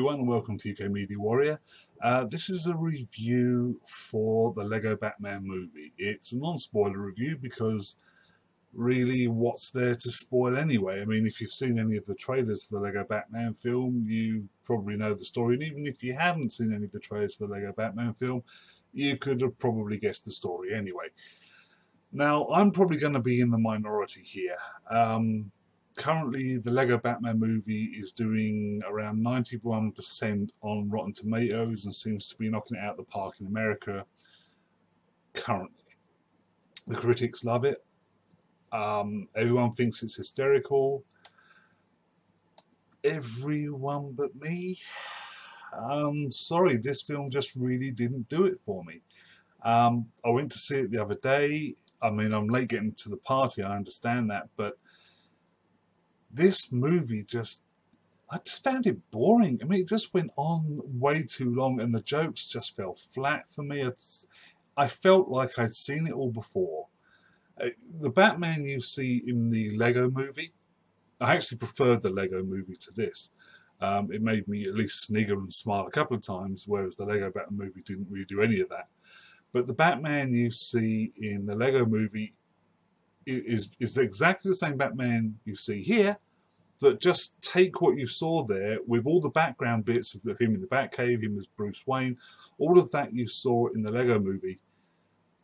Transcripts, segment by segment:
everyone and welcome to UK Media Warrior. This is a review for the Lego Batman movie. It's a non-spoiler review because really what's there to spoil anyway? I mean, if you've seen any of the trailers for the Lego Batman film, you probably know the story, and even if you haven't seen any of the trailers for the Lego Batman film, you could have probably guessed the story anyway. Now, I'm probably going to be in the minority here. Currently, the Lego Batman movie is doing around 91% on Rotten Tomatoes and seems to be knocking it out of the park in America currently. The critics love it. Everyone thinks it's hysterical. Everyone but me. Sorry, this film just really didn't do it for me. I went to see it the other day. I mean, I'm late getting to the party, I understand that, but this movie I just found it boring. I mean, it just went on way too long and the jokes just fell flat for me. I felt like I'd seen it all before. The Batman you see in the Lego movie, I actually preferred the Lego movie to this. It made me at least snigger and smile a couple of times, whereas the Lego Batman movie didn't really do any of that. But the Batman you see in the Lego movie is exactly the same Batman you see here, but just take what you saw there with all the background bits of him in the Batcave, him as Bruce Wayne, all of that you saw in the Lego movie,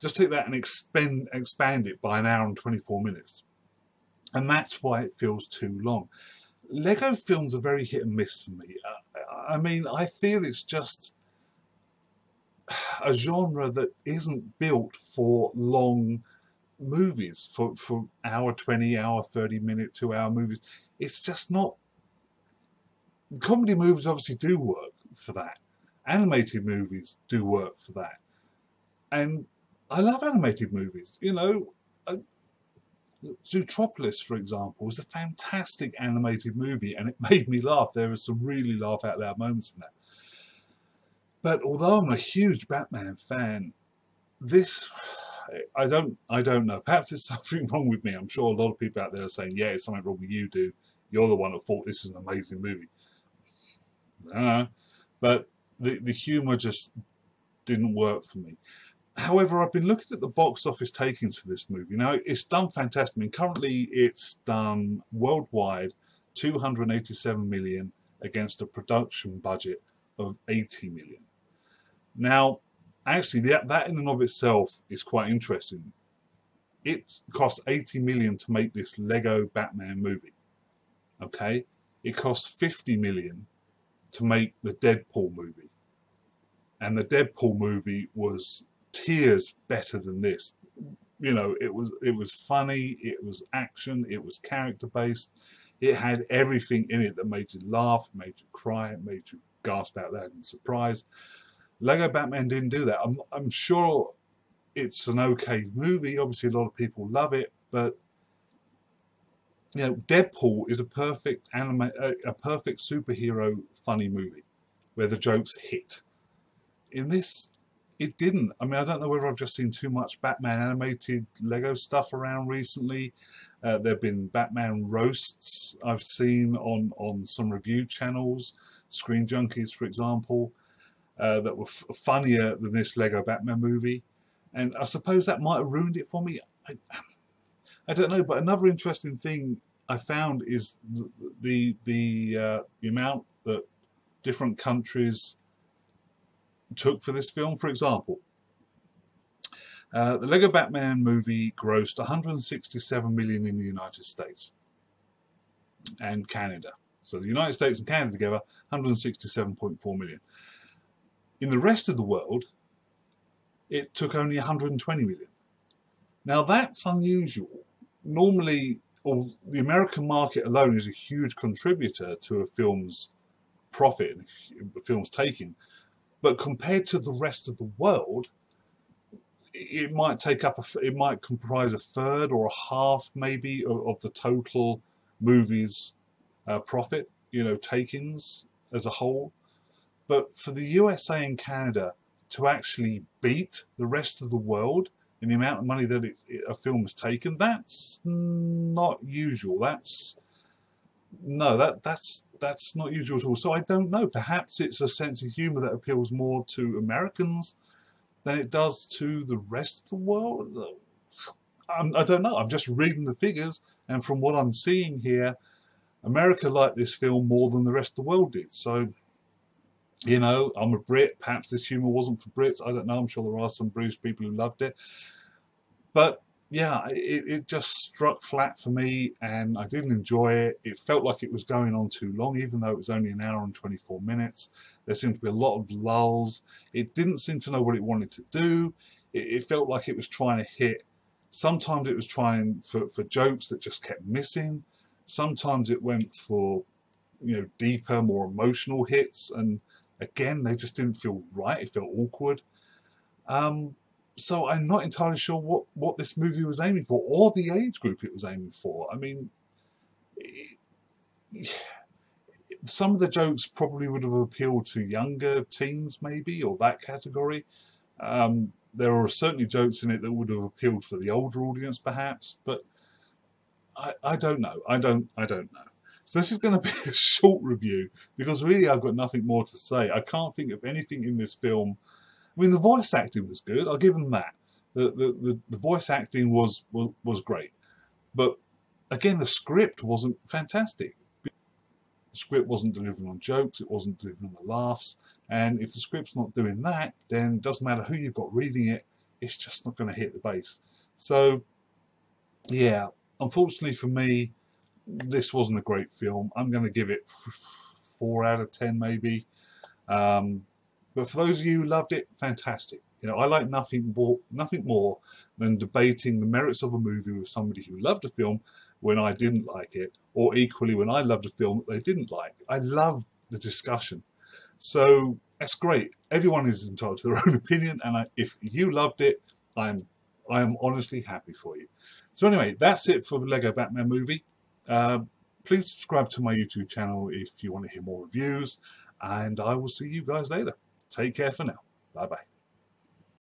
just take that and expand it by an hour and 24 minutes. And that's why it feels too long. Lego films are very hit and miss for me. I mean, I feel it's just a genre that isn't built for long movies, for hour 20, hour 30 minute, 2 hour movies. It's just not. Comedy movies obviously do work for that. Animated movies do work for that. And I love animated movies. You know, Zootropolis, for example, was a fantastic animated movie and it made me laugh. There were some really laugh out loud moments in that. But although I'm a huge Batman fan, this, I don't know. Perhaps there's something wrong with me. I'm sure a lot of people out there are saying, yeah, it's something wrong with you, dude. You're the one that thought this is an amazing movie. But the humour just didn't work for me. However, I've been looking at the box office takings for this movie. Now, it's done fantastic. I mean, currently it's done worldwide 287 million against a production budget of 80 million. Now, actually, that in and of itself is quite interesting. It cost 80 million to make this Lego Batman movie. Okay? It cost 50 million to make the Deadpool movie. And the Deadpool movie was tiers better than this. You know, it was funny, it was action, it was character based. It had everything in it that made you laugh, made you cry, made you gasp out loud in surprise. Lego Batman didn't do that. I'm sure it's an okay movie. Obviously, a lot of people love it, but you know, Deadpool is a perfect superhero funny movie where the jokes hit. In this, it didn't. I mean, I don't know whether I've just seen too much Batman animated Lego stuff around recently. There have been Batman roasts I've seen on some review channels, Screen Junkies, for example, that were funnier than this Lego Batman movie. And I suppose that might have ruined it for me. I don't know, but another interesting thing I found is the amount that different countries took for this film. For example, the Lego Batman movie grossed 167 million in the United States and Canada. So the United States and Canada together, 167.4 million. In the rest of the world, it took only 120 million. Now that's unusual. Normally, the American market alone is a huge contributor to a film's profit and a film's taking. But compared to the rest of the world, it might comprise a third or a half, maybe, of the total movie's profit, you know, takings as a whole. But for the USA and Canada to actually beat the rest of the world in the amount of money that a film has taken, that's not usual. That's no, that's not usual at all. So I don't know. Perhaps it's a sense of humour that appeals more to Americans than it does to the rest of the world. I don't know. I'm just reading the figures, and from what I'm seeing here, America liked this film more than the rest of the world did. So, you know, I'm a Brit. Perhaps this humour wasn't for Brits. I don't know. I'm sure there are some British people who loved it. But yeah, it just struck flat for me, and I didn't enjoy it. It felt like it was going on too long, even though it was only an hour and 24 minutes. There seemed to be a lot of lulls. It didn't seem to know what it wanted to do. It felt like it was trying to hit. Sometimes it was trying for jokes that just kept missing. Sometimes it went for, you know, deeper, more emotional hits, and again, they just didn't feel right. It felt awkward. Um, so I'm not entirely sure what this movie was aiming for, or the age group it was aiming for. I mean, some of the jokes probably would have appealed to younger teens, maybe, or that category. There are certainly jokes in it that would have appealed for the older audience, perhaps, but I don't know. I don't know. So this is going to be a short review because really I've got nothing more to say. I can't think of anything in this film. I mean, the voice acting was good. I'll give them that. The voice acting was great, but again, the script wasn't fantastic. The script wasn't delivering on jokes. It wasn't delivering on the laughs. And if the script's not doing that, then it doesn't matter who you've got reading it. It's just not going to hit the base. So yeah, unfortunately for me, this wasn't a great film. I'm going to give it 4 out of 10 maybe. But for those of you who loved it, fantastic. You know, I like nothing more than debating the merits of a movie with somebody who loved a film when I didn't like it, or equally when I loved a film that they didn't like. I love the discussion. So that's great. Everyone is entitled to their own opinion, and if you loved it, I am honestly happy for you. So anyway, that's it for the Lego Batman movie. Please subscribe to my YouTube channel if you want to hear more reviews, and I will see you guys later. Take care for now. Bye bye.